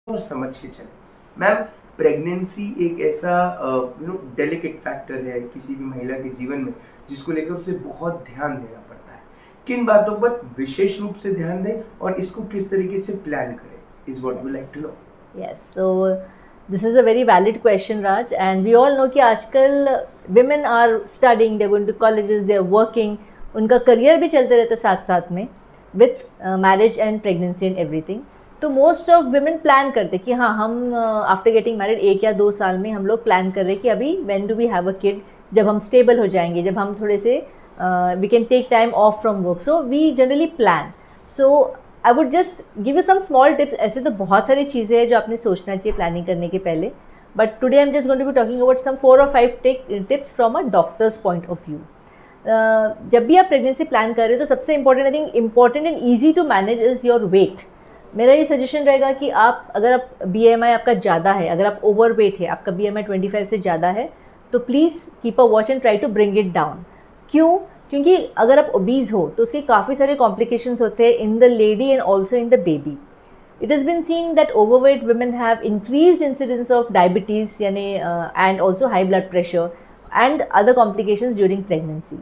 और समझ के चले। मैम, प्रेगनेंसी एक ऐसा डेलिकेट फैक्टर है किसी भी महिला के जीवन में, जिसको लेकर उसे बहुत ध्यान देना पड़ता है। किन बातों पर विशेष रूप से ध्यान दें और इसको किस तरीके से प्लान करें, is what we like to know. Yes, so this is a very valid question, Raj, and we all know कि आजकल women are studying, they're going to colleges, they're working, उनका करियर भी चलते रहता है साथ साथ में with marriage and pregnancy and everything. तो मोस्ट ऑफ women प्लान करते कि हाँ हम आफ्टर गेटिंग मैरिड 1 या 2 साल में हम लोग प्लान कर रहे हैं कि अभी when do we have a kid, जब हम स्टेबल हो जाएंगे, जब हम थोड़े से we can take time off from work, so we generally plan. So I would just give you some small tips. ऐसे तो बहुत सारी चीज़ें हैं जो आपने सोचना चाहिए प्लानिंग करने के पहले, but today I am just going to be talking about some 4 or 5 tips from a doctor's point of view. जब भी आप प्रेगनेंसी प्लान कर रहे हो तो सबसे important, I think important and easy to manage is your weight. मेरा ये सजेशन रहेगा कि आप अगर आप BMI आपका ज़्यादा है, अगर आप ओवर वेट है, आपका BMI 25 से ज़्यादा है, तो please keep a watch and try to bring it down. क्यों? क्योंकि अगर आप ओबीज हो तो उसके काफ़ी सारे कॉम्प्लिकेशंस होते हैं in the lady and also in the baby. It has been seen that overweight women have increase incidence of diabetes यानी and also high blood pressure and other complications during pregnancy.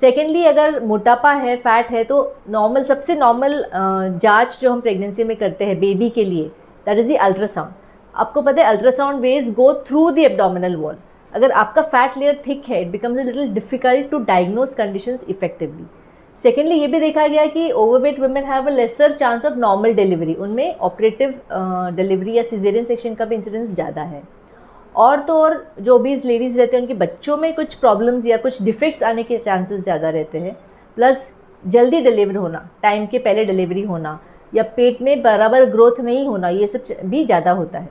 Secondly, अगर मोटापा है, fat है, तो normal, सबसे normal जांच जो हम प्रेगनेंसी में करते हैं बेबी के लिए, दैट इज़ द अल्ट्रासाउंड। आपको पता है ultrasound waves go through the abdominal wall. अगर आपका फैट लेयर थिक है, it becomes a little difficult to diagnose conditions effectively. Secondly, ये भी देखा गया कि overweight women have a lesser chance of normal delivery, उनमें ऑपरेटिव डिलीवरी या सिजेरियन सेक्शन का भी इंसिडेंस ज़्यादा है। और तो और जो ओबीज लेडीज़ रहते हैं उनके बच्चों में कुछ प्रॉब्लम्स या कुछ डिफेक्ट्स आने के चांसेस ज़्यादा रहते हैं। प्लस जल्दी डिलीवर होना, टाइम के पहले डिलीवरी होना या पेट में बराबर ग्रोथ नहीं होना, ये सब भी ज़्यादा होता है।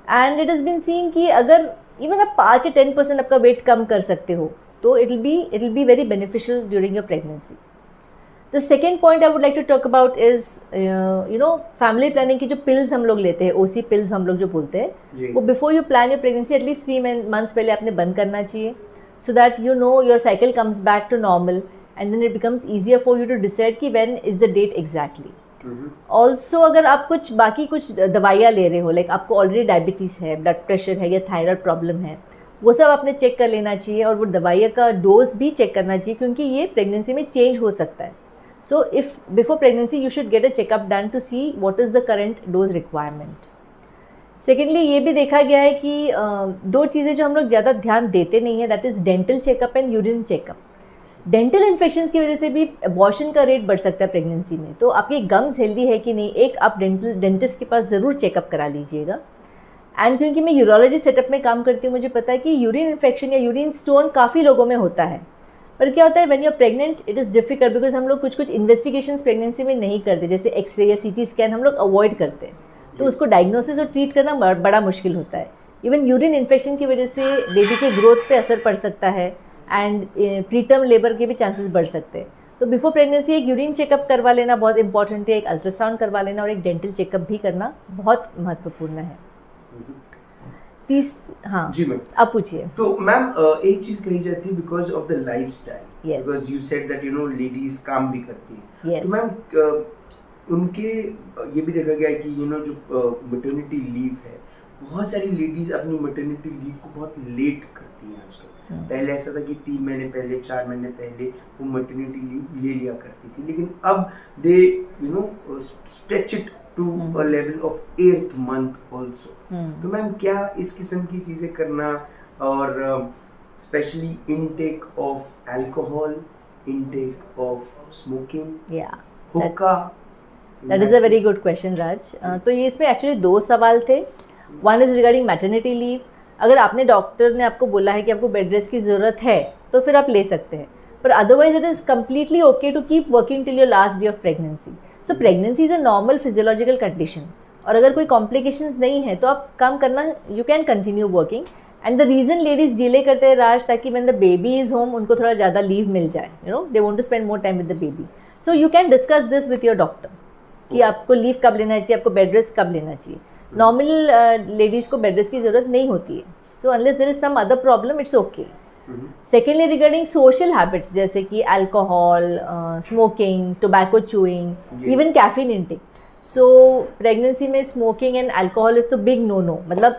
And it is been seen कि अगर इवन आप 5 या 10% आपका वेट कम कर सकते हो तो it will be very beneficial during your pregnancy. The second point I would like to talk about is family planning की जो पिल्स हम लोग लेते हैं, OC पिल्स हम लोग जो बोलते हैं, वो before you plan your pregnancy at least 3 months पहले आपने बंद करना चाहिए, so that you know your cycle comes back to normal and then it becomes easier for you to decide कि when is the date exactly. Also अगर आप कुछ बाकी कुछ दवाइयाँ ले रहे हो, लाइक आपको ऑलरेडी डायबिटीज़ है, ब्लड प्रेशर है या थायराइड प्रॉब्लम है, वो सब आपने चेक कर लेना चाहिए और वो दवाइयाँ का डोज भी चेक करना चाहिए, क्योंकि ये प्रेगनेंसी में चेंज हो सकता है। So if before pregnancy you should get a checkup done to see what is the current dose requirement. Secondly, ये भी देखा गया है कि 2 चीज़ें जो हम लोग ज़्यादा ध्यान देते नहीं है, that is dental checkup and urine checkup. Dental infection की वजह से भी अबॉर्शन का रेट बढ़ सकता है प्रेगनेंसी में, तो आपकी गम्स हेल्दी है कि नहीं, एक आप डेंटिस्ट के पास ज़रूर चेकअप करा लीजिएगा। एंड क्योंकि मैं यूरोलॉजी सेटअप में काम करती हूँ, मुझे पता है कि यूरिन इन्फेक्शन या यूरिन स्टोन काफ़ी लोगों में होता है, पर क्या होता है when you are pregnant it is difficult, because हम लोग कुछ इन्वेस्टिगेशंस प्रेगनेंसी में नहीं करते, जैसे एक्सरे या CT स्कैन हम लोग अवॉइड करते हैं, तो उसको डायग्नोसिस और ट्रीट करना बड़ा मुश्किल होता है। इवन यूरिन इन्फेक्शन की वजह से बेबी के ग्रोथ पे असर पड़ सकता है एंड प्रीटर्म लेबर के भी चांसेस बढ़ सकते हैं। तो बिफोर प्रेगनेंसी एक यूरिन चेकअप करवा लेना बहुत इंपॉर्टेंट है, एक अल्ट्रासाउंड करवा लेना और एक डेंटल चेकअप भी करना बहुत महत्वपूर्ण है। हाँ जी मैम, आप पूछिए। तो मैम एक चीज कही जाती है because of the lifestyle, Yes. Because you said that ladies काम भी करती है। Yes. तो मैम उनके ये भी देखा गया है कि जो मैटरनिटी लीव है, बहुत सारी लेडीज अपनी मैटरनिटी लीव को बहुत लेट करती हैं आजकल। पहले ऐसा था कि 3 महीने पहले, 4 महीने पहले वो मैटरनिटी लीव ले लिया करती थी, लेकिन अब they stretch it to a level of 8th month also. तो मैम क्या इस किस्म की चीजें करना, और specially intake of alcohol, intake of smoking, हुक्का, that is a very good question Raj. तो ये इसमें एक्चुअली 2 सवाल थे। One is regarding maternity leave. अगर आपने डॉक्टर ने आपको बोला है कि आपको बेड रेस्ट की ज़रूरत है तो फिर आप ले सकते हैं, पर otherwise it is completely okay to keep working till your last day of pregnancy. So pregnancy is a normal physiological condition, और अगर कोई कॉम्प्लिकेशंस नहीं है तो आप काम करना, you can continue working. And the reason ladies delay करते हैं राज, ताकि when the baby is home उनको थोड़ा ज़्यादा लीव मिल जाए, they want to spend more time with the baby. So you can discuss this with your doctor कि आपको लीव कब लेना चाहिए, आपको बेड रेस्ट कब लेना चाहिए। नॉर्मल लेडीज़ को बेड रेस्ट की ज़रूरत नहीं होती है, so unless there is some other problem it's okay. Secondly, regarding social habits जैसे कि alcohol, smoking, tobacco chewing, even caffeine intake, so pregnancy में स्मोकिंग एंड अल्कोहल इज़ तो बिग नो नो, मतलब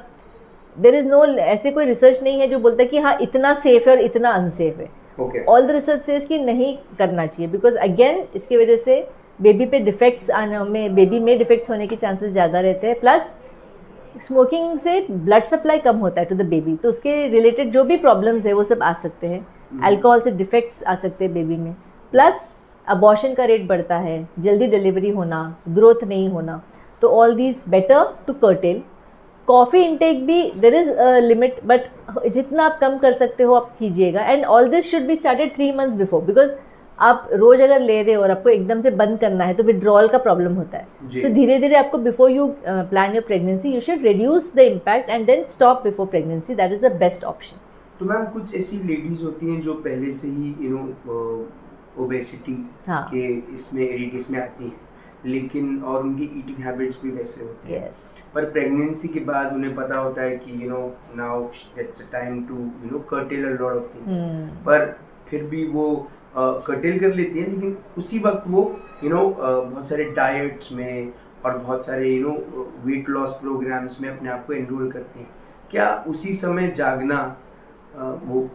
देर इज़ नो, ऐसे कोई research नहीं है जो बोलता है कि हाँ इतना सेफ है और इतना अनसेफ है. ऑल द रिसर्च सेज कि नहीं करना चाहिए, बिकॉज अगेन इसकी वजह से बेबी पे डिफेक्ट्स आने में, बेबी में डिफेक्ट्स होने के चांसेस ज़्यादा रहते हैं. प्लस स्मोकिंग से ब्लड सप्लाई कम होता है टू द बेबी, तो उसके रिलेटेड जो भी प्रॉब्लम्स है वो सब आ सकते हैं. अल्कोहल से डिफेक्ट्स आ सकते हैं बेबी में. प्लस अबॉर्शन का रेट बढ़ता है, जल्दी डिलीवरी होना, ग्रोथ नहीं होना, तो all these better to curtail. Coffee intake भी there is a limit, but जितना आप कम कर सकते हो आप कीजिएगा. And all this should be started 3 months before, because आप रोज अगर ले रहे हो और आपको एकदम से बंद करना है तो विड्रॉल का प्रॉब्लम होता है. सो धीरे धीरे आपको before you plan your pregnancy you should reduce the impact and then stop before pregnancy. That is the best option. तो मैम कुछ ऐसी लेडीज होती हैं जो पहले से ही ओबेसिटी के इसमें एरिडिस में आती हैं, लेकिन और उनकी ईटिंग हैबिट्स भी वैसे होते हैं. पर प्रेगनेंसी के बाद उन्हें पता होता है कि now it's a time to curtail a lot of things, पर फिर भी वो कर्टेल कर लेती हैं, लेकिन उसी वक्त वो बहुत सारे डाइट्स में और बहुत सारे वेट लॉस प्रोग्राम्स में अपने आप को एनरोल करती हैं. क्या उसी समय जागना, वो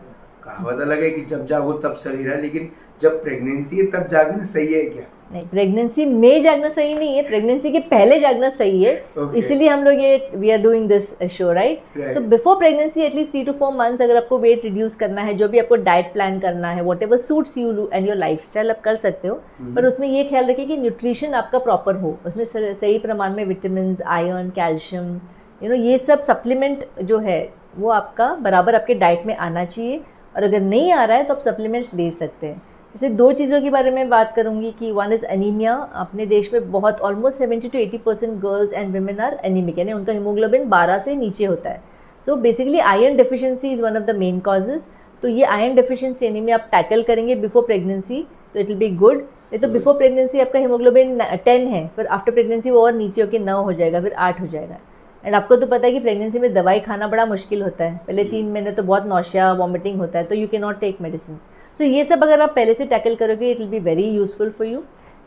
कहावत अलग है कि जब जागो तब सवेरा, लेकिन जब प्रेगनेंसी है तब जागना सही है क्या? नहीं, प्रेगनेंसी में जागना सही नहीं है, प्रेगनेंसी के पहले जागना सही है. इसीलिए हम लोग ये we are doing this show, right? So before pregnancy at least 3 to 4 months अगर आपको वेट रिड्यूस करना है, जो भी आपको डाइट प्लान करना है, what ever suits you and your lifestyle आप कर सकते हो. पर उसमें ये ख्याल रखिए कि न्यूट्रिशन आपका प्रॉपर हो, उसमें सही प्रमाण में विटामिन, आयरन, कैल्शियम, ये सब सप्लीमेंट जो है वो आपका बराबर आपके डाइट में आना चाहिए. और अगर नहीं आ रहा है तो आप सप्लीमेंट्स ले सकते हैं. जैसे 2 चीज़ों के बारे में बात करूंगी कि वन इज़ एनीमिया. अपने देश में बहुत almost 70 to 80% girls and women are anaemic, यानी उनका हीमोग्लोबिन 12 से नीचे होता है. So basically iron deficiency is one of the main causes. तो ये आयरन डेफिशिएंसी एनीमिया आप टैकल करेंगे बिफोर प्रेगनेंसी तो इट विल बी गुड. नहीं तो बिफोर प्रेगनेंसी आपका हीमोग्लोबिन 10 है, फिर आफ्टर प्रेगनेंसी वो और नीचे होकर 9 हो जाएगा, फिर 8 हो जाएगा. एंड आपको तो पता है कि प्रेगनेंसी में दवाई खाना बड़ा मुश्किल होता है. पहले 3 महीने तो बहुत नौशिया, वॉमिटिंग होता है, तो you can not take medicine. So ये सब अगर आप पहले से टैकल करोगे it will be very useful for you.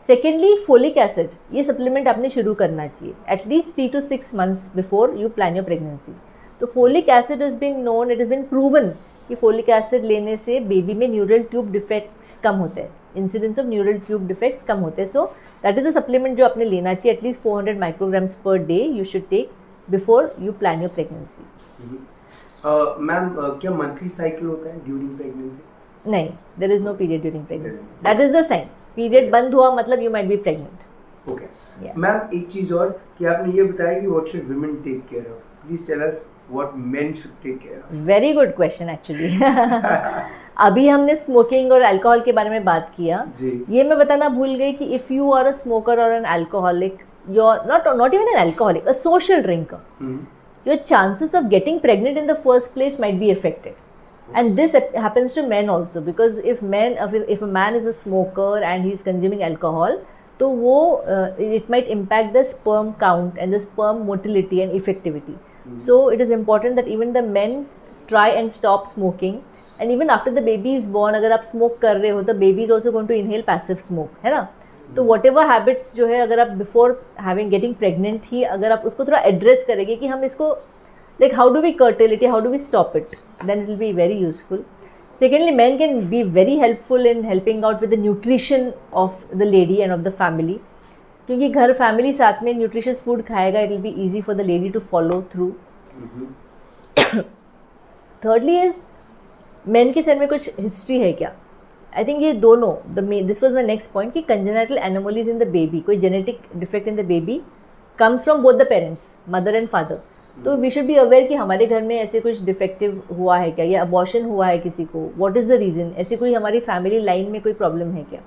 Secondly folic acid, ये सप्लीमेंट आपने शुरू करना चाहिए at least 3 to 6 months before you plan your pregnancy. तो folic acid is being known, it is been proven कि फोलिक एसिड लेने से बेबी में न्यूरल ट्यूब डिफेक्ट्स कम होते हैं, incidence of neural tube defects कम होते हैं. So that is a supplement जो आपने लेना चाहिए. At least 400 micrograms per day you should take before you plan your pregnancy. Ma'am क्या मंथली साइकिल होता है ड्यूरिंग प्रेगनेंसी? नहीं, there is no period during pregnancy. That is the sign. Period बंद हुआ मतलब you might be pregnant. Okay ma'am, एक चीज और कि आपने ये बताया कि what should women take care of. Please tell us what men should take care of. Very good question actually. अभी हमने स्मोकिंग और अल्कोहल के बारे में बात किया. ये मैं बताना भूल गई कि if you are a smoker और an alcoholic, you're not even an alcoholic, a social drinker, your chances of getting pregnant in the first place might be affected. And this happens to men also, because if a man is a smoker and he's consuming alcohol, तो वो it might impact the sperm count and the sperm motility and effectivity. So it is important that even the men try and stop smoking. And even after the baby is born, अगर आप smoke कर रहे हो तो baby is also going to inhale passive smoke, है ना? तो what ever habits जो है अगर आप बिफोर हैविंग गेटिंग प्रेग्नेंट ही अगर आप उसको थोड़ा एड्रेस करेंगे कि हम इसको like how do we curtail it, how do we stop it, then it will be very useful. Secondly man can be very helpful in helping out with the nutrition of the lady and of the family, क्योंकि घर family साथ में nutritious food खाएगा, it will be easy for the lady to follow through. Thirdly is मैन के सर में कुछ हिस्ट्री है क्या. आई थिंक ये दोनों this was my next point कि congenital anomalies in the baby, कोई genetic defect in the baby comes from both the parents, mother and father. तो वी शुड बी अवेयर कि हमारे घर में ऐसे कुछ डिफेक्टिव हुआ है क्या, या अबॉर्शन हुआ है किसी को, व्हाट इज द रीजन, ऐसी कोई हमारी फैमिली लाइन में कोई प्रॉब्लम है क्या,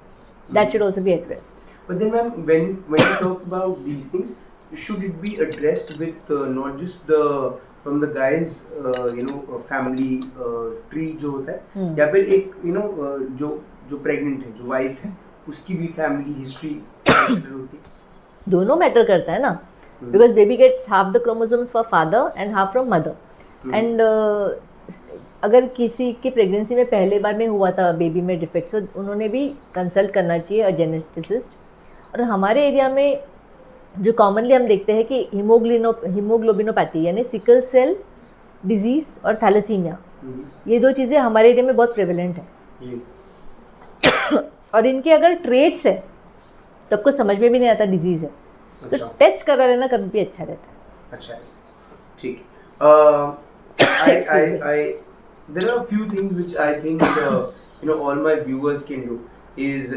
that should also be addressed. But then ma'am, when you talk about these things, should it be addressed with not just from the guys family tree जो होता है, या फिर एक जो प्रेग्नेंट है, जो वाइफ है, उसकी भी फैमिली हिस्ट्री होती है? दोनों मैटर करता है ना, because baby gets half the chromosomes for father and half from mother. And अगर किसी की प्रेगनेंसी में पहले बार में हुआ था बेबी में डिफेक्ट, तो उन्होंने भी कंसल्ट करना चाहिए अ जेनेटिसिस्ट. और हमारे एरिया में जो कॉमनली हम देखते हैं कि हीमोग्लोबिनोपैथी यानी सिकल सेल डिजीज और थैलेसीमिया, ये दो चीज़ें हमारे एरिया में बहुत प्रेवलेंट है। और इनके अगर ट्रेट्स है तो आपको समझ में भी नहीं आता डिजीज़ है, तो टेस्ट करा लेना कभी भी अच्छा रहता है। अच्छा, ठीक। There are a few things which I think all my viewers can do is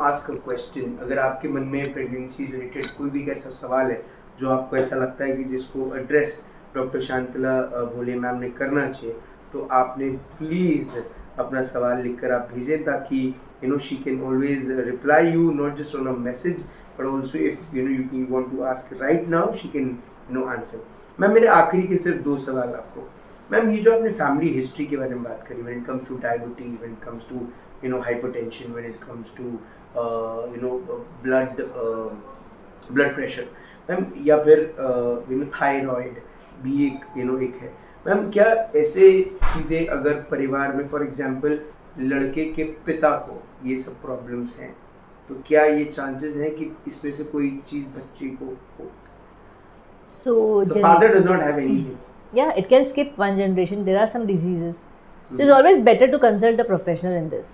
ask a question. अगर आपके मन में प्रेगनेंसी रिलेटेड कोई भी ऐसा सवाल है जो आपको ऐसा लगता है कि जिसको एड्रेस डॉक्टर शांतला भोले मैम ने करना चाहिए, तो आपने प्लीज़ अपना सवाल लिखकर आप भेजें, ताकि she can always reply you, not just on a message but also if you want to ask right now, she can answer. Ma'am मेरे आखिरी के सिर्फ 2 सवाल आपको। मैम, ये जो आपने फैमिली हिस्ट्री के बारे में बात करी, when it comes to diabetes, when it comes to hypertension, when it comes to blood pressure, ma'am, या फिर थायराइड भी एक है। मैम, क्या ऐसे चीज़ें अगर परिवार में फॉर एग्जांपल लड़के के पिता को ये सब प्रॉब्लम्स हैं, तो क्या ये चांसेस हैं कि इसमें से कोई चीज़ बच्चे को हो? So father does not have anything. Yeah, it can skip one generation. There are some diseases. So it's always better to consult a professional in this.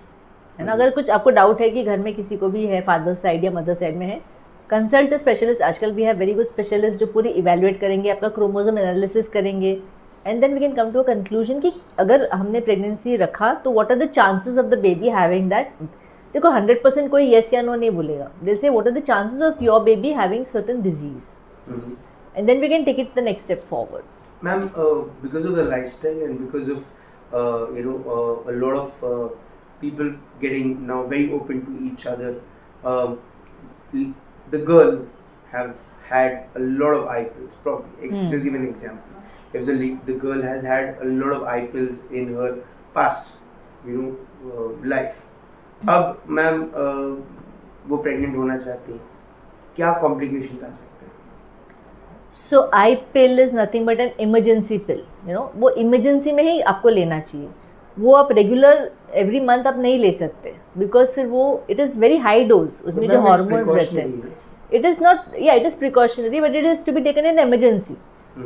है ना? अगर कुछ आपको डाउट है कि घर में किसी को भी है, फादर साइड या मदर साइड में है, कंसल्ट स्पेशलिस्ट। आजकल we have very good specialist जो पूरी इवेल्युएट करेंगे, आपका क्रोमोसोम एनालिसिस करेंगे, and then we can come to a conclusion कि अगर हमने प्रेगनेंसी रखा तो what are the chances of the baby having that. देखो 100% कोई येस या नो नहीं बोलेगा, they say what are the chances of your baby having certain disease, and then we can take it the next step forward. Ma'am, because of the lifestyle and because of a lot of people getting now very open to each other, the girl have had a lot of eye pills probably. Just give an example. If the girl has had a lot of eye pills in her past life, अब ma'am वो pregnant होना चाहती है, क्या complication आ सकते हैं? So I pill is nothing but an emergency pill, वो इमरजेंसी में ही आपको लेना चाहिए। वो आप रेगुलर एवरी मंथ आप नहीं ले सकते, बिकॉज फिर वो it is very high dose, उसमें जो हार्मोन्स रहते हैं, इट इज़ नॉट, या it is precautionary but it is to be taken in emergency.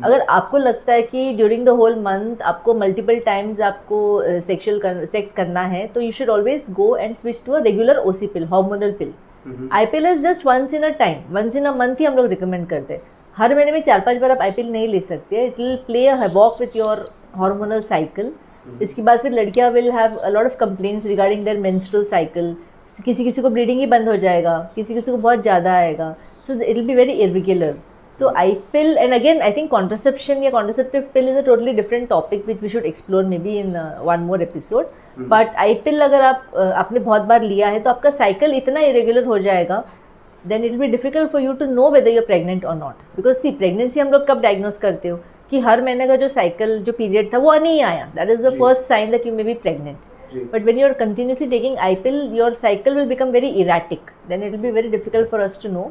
अगर आपको लगता है कि ड्यूरिंग द होल मंथ आपको मल्टीपल टाइम्स आपको सेक्स करना है, तो you should always go and switch to a regular OC pill, hormonal pill. I pill is just once in a time, once in a month ही हम लोग recommend करते हैं। हर महीने में 4-5 बार आप आई पिल नहीं ले सकते, it will play a havoc with your hormonal cycle. इसके बाद फिर लड़कियां will have a lot of complaints regarding their menstrual cycle, किसी को ब्लीडिंग ही बंद हो जाएगा, किसी को बहुत ज़्यादा आएगा, so it will be very irregular. So I pill, and again I think contraception या contraceptive pill is a totally different topic which we should explore maybe in one more episode. But I pill अगर आपने बहुत बार लिया है तो आपका cycle इतना irregular हो जाएगा, then it will be difficult for you to know whether you're pregnant or not. Because see, pregnancy हम लोग कब diagnose करते हो कि हर महीने का जो साइकिल जो पीरियड था वो नहीं आया, that is the first sign that you may be pregnant. But when you're continuously taking I pill, your cycle will become very erratic. Then it will be very difficult for us to know.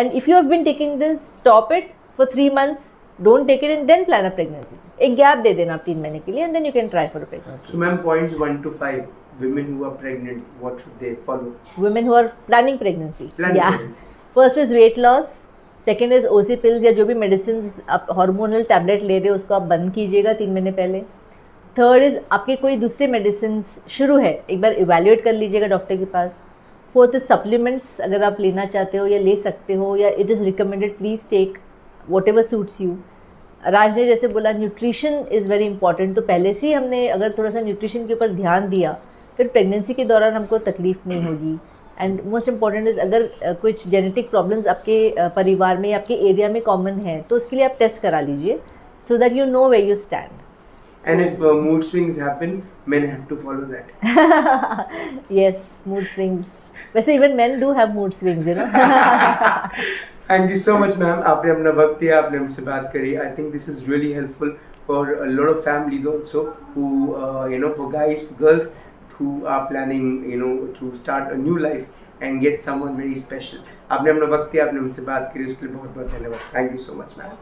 And if you have been taking this, stop it for 3 months. Don't take it and then plan a pregnancy. एक gap दे देना 3 महीने के लिए, and then you can try for a pregnancy. So, ma'am, points 1 to 5. Women who are pregnant, what should they follow? Women who are planning pregnancy. Pregnancy. First is weight loss. Second is OC pills या जो भी medicines आप hormonal tablet ले रहे हो उसको आप बंद कीजिएगा 3 महीने पहले। थर्ड इज़ आपके कोई दूसरे मेडिसिन शुरू है, एक बार इवेल्युएट कर लीजिएगा डॉक्टर के पास। फोर्थ इज सप्लीमेंट्स, अगर आप लेना चाहते हो या ले सकते हो या it is recommended, please take whatever suits you. Raj ने जैसे बोला न्यूट्रिशन इज़ वेरी इंपॉर्टेंट, तो पहले से ही हमने अगर थोड़ा सा न्यूट्रिशन के ऊपर ध्यान दिया फिर प्रेगनेंसी के दौरान हमको तकलीफ नहीं होगी। एंड मोस्ट इम्पॉर्टेंट इज़ अगर कुछ जेनेटिक प्रॉब्लम्स आपके परिवार में, आपके एरिया में कॉमन है तो उसके लिए आप टेस्ट करा लीजिए, so that you know where you stand. And if mood swings happen, men have to follow that. Yes, mood swings. वैसे even men do have mood swings, you know. Thank you so much, ma'am. आपने अपना वक्त दिया, आपने हमसे बात करी. I think this is really helpful for a lot of families also who, for guys, for girls who are planning, to start a new life and get someone very special. आपने अपना वक्त दिया, आपने हमसे बात करी, उसके लिए बहुत बहुत धन्यवाद. Thank you so much, ma'am.